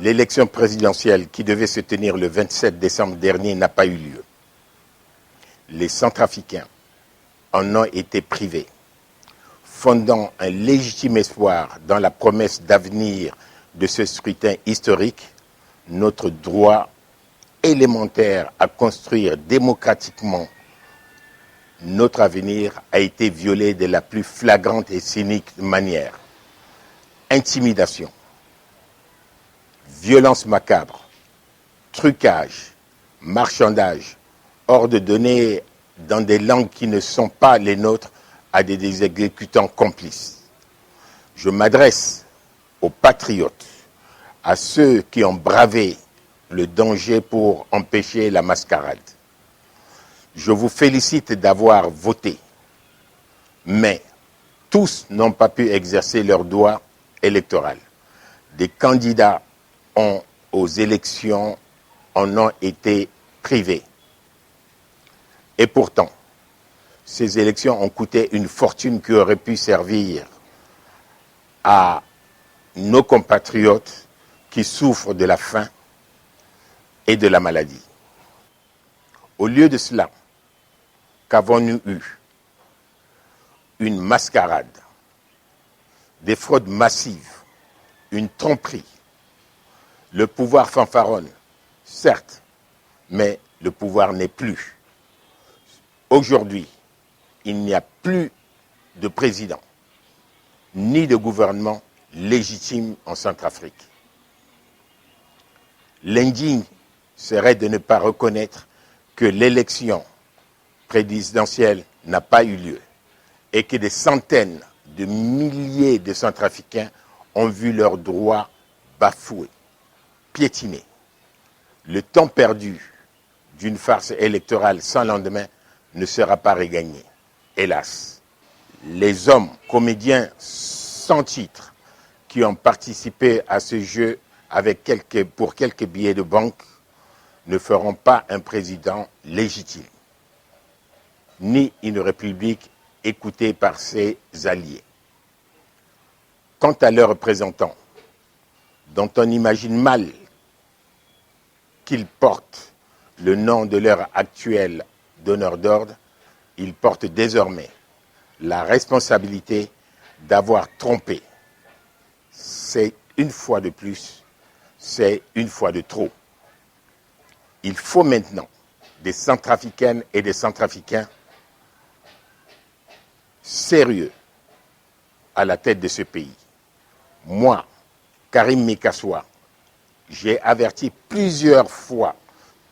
L'élection présidentielle qui devait se tenir le 27 décembre dernier n'a pas eu lieu. Les Centrafricains en ont été privés, fondant un légitime espoir dans la promesse d'avenir de ce scrutin historique. Notre droit élémentaire à construire démocratiquement notre avenir a été violé de la plus flagrante et cynique manière. Intimidation, violence macabre, trucage, marchandage, hors de données dans des langues qui ne sont pas les nôtres à des exécutants complices. Je m'adresse aux patriotes, à ceux qui ont bravé le danger pour empêcher la mascarade. Je vous félicite d'avoir voté, mais tous n'ont pas pu exercer leur droit électoral. Des candidats aux élections en ont été privés. Et pourtant, ces élections ont coûté une fortune qui aurait pu servir à nos compatriotes qui souffrent de la faim et de la maladie. Au lieu de cela, qu'avons-nous eu? Une mascarade, des fraudes massives, une tromperie. Le pouvoir fanfaronne, certes, mais le pouvoir n'est plus. Aujourd'hui, il n'y a plus de président, ni de gouvernement légitime en Centrafrique. L'indigne serait de ne pas reconnaître que l'élection présidentielle n'a pas eu lieu et que des centaines de milliers de Centrafricains ont vu leurs droits bafoués, piétinés. Le temps perdu d'une farce électorale sans lendemain ne sera pas regagné. Hélas, les hommes, comédiens sans titre, qui ont participé à ce jeu pour quelques billets de banque, ne feront pas un président légitime, ni une république écoutée par ses alliés. Quant à leurs représentants, dont on imagine mal qu'ils portent le nom de leur actuel donneur d'ordre, ils portent désormais la responsabilité d'avoir trompé. C'est une fois de plus, c'est une fois de trop. Il faut maintenant des Centrafricaines et des Centrafricains sérieux à la tête de ce pays. Moi, Karim Mekassoua, j'ai averti plusieurs fois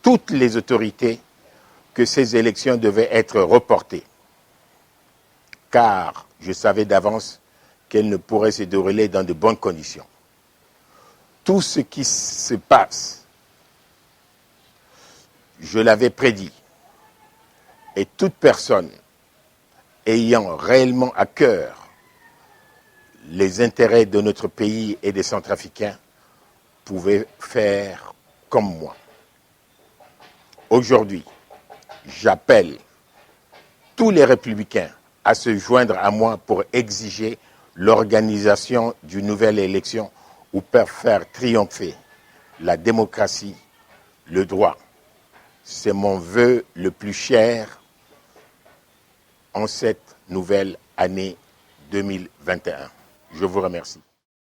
toutes les autorités que ces élections devaient être reportées, car je savais d'avance qu'elles ne pourraient se dérouler dans de bonnes conditions. Tout ce qui se passe, je l'avais prédit, et toute personne ayant réellement à cœur les intérêts de notre pays et des Centrafricains pouvait faire comme moi. Aujourd'hui, j'appelle tous les républicains à se joindre à moi pour exiger l'organisation d'une nouvelle élection ou pour faire triompher la démocratie, le droit. C'est mon vœu le plus cher en cette nouvelle année 2021. Je vous remercie.